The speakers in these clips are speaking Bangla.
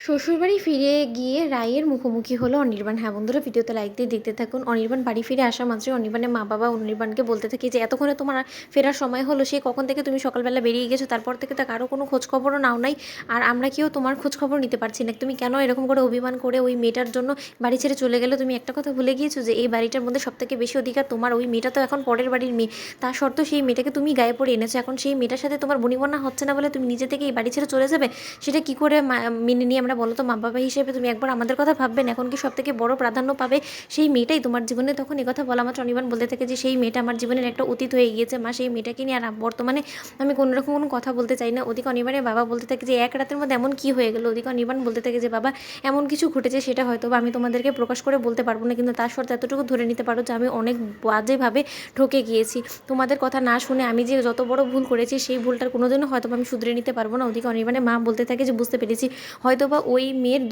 শ্বশুরবাড়ি ফিরে গিয়ে রায়ের মুখোমুখি হলো অনির্বাণ। হ্যাঁ বন্ধুরা, ভিডিওতে লাইক দিয়ে দেখতে থাকুন। অনির্বাণ বাড়ি ফিরে আসা মাত্রই অনির্বাণের মা বাবা অনির্বাণকে বলতে থাকে যে এতক্ষণে তোমার ফেরার সময় হলো, সেই কখন থেকে তুমি সকালবেলা বেরিয়ে গেছো, তারপর থেকে তো কারো কোনো খোঁজ খবরও নাও নাই। আর আমরা কেউ তোমার খোঁজ খবর নিতে পারছি না। তুমি কেন এরকম করে অভিমান করে ওই মেয়েটার জন্য বাড়ি ছেড়ে চলে গেলে? তুমি একটা কথা ভুলে গিয়েছো যে এই বাড়িটার মধ্যে সবথেকে বেশি অধিকার তোমার। ওই মেয়েটা তো এখন পরের বাড়ির মেয়ে, তা সত্ত্বেও সেই মেয়েটাকে তুমি গায়ে পড়ে এনেছো। এখন সেই মেয়েটার সাথে তোমার বনিবনা হচ্ছে না বলে তুমি নিজে থেকে এই বাড়ি ছেড়ে চলে যাবে? সেটা কি করে মেনে নিয়ে আমরা, বলো তো? মা বাবা হিসেবে তুমি একবার আমাদের কথা ভাববেন। এখন কি সব থেকে বড় প্রাধান্য পাবে সেই মেয়েটাই তোমার জীবনে? তখন কথা বলা মাত্র অনির্বাণ বলতে থাকে যে সেই মেয়েটা আমার জীবনের একটা অতীত হয়ে গিয়েছে মা, সেই মেয়েটাকে নিয়ে আর বর্তমানে আমি কোনো রকম কোনো কথা বলতে চাই না। ওদিকে অনির্বাণের বাবা বলতে থাকে যে এক রাতের মধ্যে এমন কি হয়ে গেল? ওদিকে অনির্বাণ বলতে থাকে যে বাবা, এমন কিছু ঘটেছে সেটা হয়তো বা আমি তোমাদেরকে প্রকাশ করে বলতে পারবো না, কিন্তু তার শর্তে এতটুকু ধরে নিতে পারো যে আমি অনেক বাজেভাবে ঠকে গিয়েছি। তোমাদের কথা না শুনে আমি যে যত বড় ভুল করেছি সেই ভুলটার কোনোদিনও হয়তো আমি শুধরে নিতে পারবো না। ওদিকে অনির্বাণের মা বলতে থাকে যে বুঝতে পেরেছি, হয়তো বা ওই মেয়ের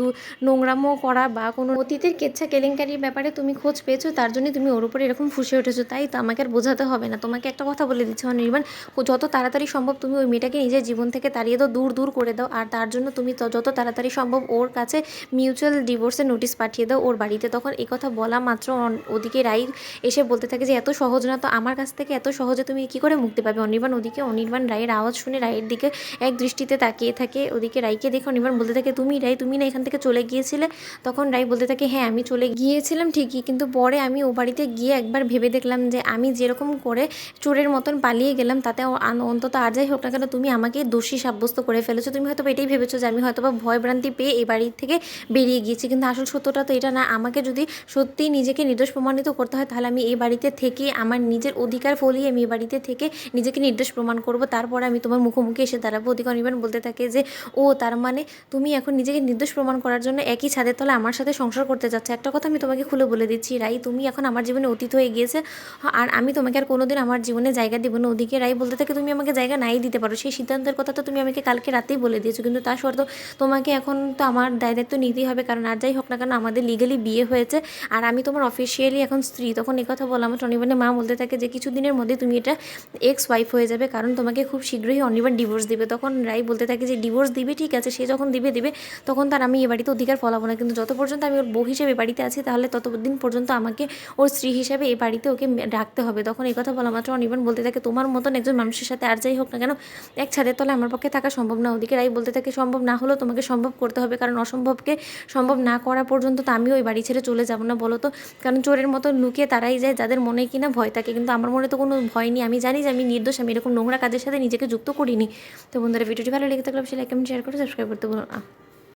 নোংরামো করা বা কোনো অতীতের কেচ্ছা কেলেঙ্কারির ব্যাপারে তুমি খোঁজ পেয়েছো, তার জন্য তুমি ওর উপরে এরকম ফুসে উঠেছো। তাই তো আমাকে আর বোঝাতে হবে না। তোমাকে একটা কথা বলে দিচ্ছি অনির্বাণ, যত তাড়াতাড়ি সম্ভব তুমি ওই মেয়েটাকে নিজের জীবন থেকে তাড়িয়ে দাও, দূর দূর করে দাও। আর তার জন্য তুমি যত তাড়াতাড়ি সম্ভব ওর কাছে মিউচুয়াল ডিভোর্সের নোটিশ পাঠিয়ে দাও ওর বাড়িতে। তখন এই কথা বলা মাত্র ওদিকে রাই এসে বলতে থাকে যে এত সহজ না তো, আমার কাছ থেকে এত সহজে তুমি কী করে মুক্তি পাবে? অনির্বাণ ওদিকে অনির্বাণ রায়ের আওয়াজ শুনে রায়ের দিকে এক দৃষ্টিতে তাকিয়ে থাকে। ওদিকে রাইকে দেখে অনির্বাণ বলতে থাকে তুমি রাই, তুমি না এখান থেকে চলে গিয়েছিলে? তখন রাই বলতে থাকে হ্যাঁ আমি চলে গিয়েছিলাম ঠিকই, কিন্তু পরে আমি ও বাড়িতে গিয়ে একবার ভেবে দেখলাম যে আমি যেরকম করে চোরের মতন পালিয়ে গেলাম, তাতে অন্তত আর যাই হোক না কেন তুমি আমাকে দোষী সাব্যস্ত করে ফেলেছো। তুমি হয়তো এটাই ভেবেছো যে আমি হয়তো বা ভয়ভ্রান্তি পেয়ে এই বাড়ি থেকে বেরিয়ে গিয়েছি, কিন্তু আসল সত্যটা তো এটা না। আমাকে যদি সত্যিই নিজেকে নির্দোষ প্রমাণিত করতে হয়, তাহলে আমি এই বাড়িতে থেকে আমার নিজের অধিকার ফলিয়ে আমি এই বাড়িতে থেকে নিজেকে নির্দোষ প্রমাণ করব, তারপরে আমি তোমার মুখোমুখি এসে দাঁড়াবো। ওদিকে অনির্বাণ বলতে থাকে যে ও তার মানে তুমি এখন নিজেকে নির্দোষ প্রমাণ করার জন্য একই ছাদের তলে আমার সাথে সংসার করতে যাচ্ছে। একটা কথা আমি তোমাকে খুলে বলে দিচ্ছি রাই, তুমি এখন আমার জীবনে অতীত হয়ে গিয়েছে, আর আমি তোমাকে আর কোনোদিন আমার জীবনে জায়গা দেবো না। ওদিকে রাই বলতে থাকে তুমি আমাকে জায়গা নাই দিতে পারো, সেই সিদ্ধান্তের কথা তো তুমি আমাকে কালকে রাতেই বলে দিয়েছো, কিন্তু তা সত্ত্বেও তোমাকে এখন তো আমার দায় দায়িত্ব নিতেই হবে, কারণ আর যাই হোক না কেন আমাদের লিগালি বিয়ে হয়েছে আর আমি তোমার অফিসিয়ালি এখন স্ত্রী। তখন এই কথা বলা আমার অনির্বাণের মা বলতে থাকে যে কিছুদিনের মধ্যে তুমি এটা এক্স ওয়াইফ হয়ে যাবে, কারণ তোমাকে খুব শীঘ্রই অনির্বাণ ডিভোর্স দিবে। তখন রাই বলতে থাকে যে ডিভোর্স দিবে ঠিক আছে, সে যখন দিবে তখন তার আমি এ বাড়িতে অধিকার ফলাবো না, কিন্তু যত পর্যন্ত আমি ওর বউ হিসেবে বাড়িতে আছি তাহলে ততদিন পর্যন্ত আমাকে ওর স্ত্রী হিসেবে এই বাড়িতে ওকে রাখতে হবে। তখন এই কথা বলা মাত্র অনির্বাণ বলতে থাকে তোমার মতন একজন মানুষের সাথে আর যাই হোক না কেন এক ছাদের তলে আমার পক্ষে থাকা সম্ভব না। ওদিকে রাই বলতে থাকে সম্ভব না হলেও তোমাকে সম্ভব করতে হবে, কারণ অসম্ভবকে সম্ভব না করা পর্যন্ত তো আমিও ওই বাড়ি ছেড়ে চলে যাব না, বলো তো? কারণ চোরের মতো লুকিয়ে তারাই যায় যাদের মনে কিনা ভয় থাকে, কিন্তু আমার মনে তো কোনো ভয় নেই। আমি জানি যে আমি নির্দোষ, আমি এরকম নোংরা কাজের সাথে নিজেকে যুক্ত করিনি। তো বন্ধুরা, ভিডিওটি ভালো লেগে থাকলে অবশ্যই লাইক কমেন্ট শেয়ার করে সাবস্ক্রাইব করতে বলো না।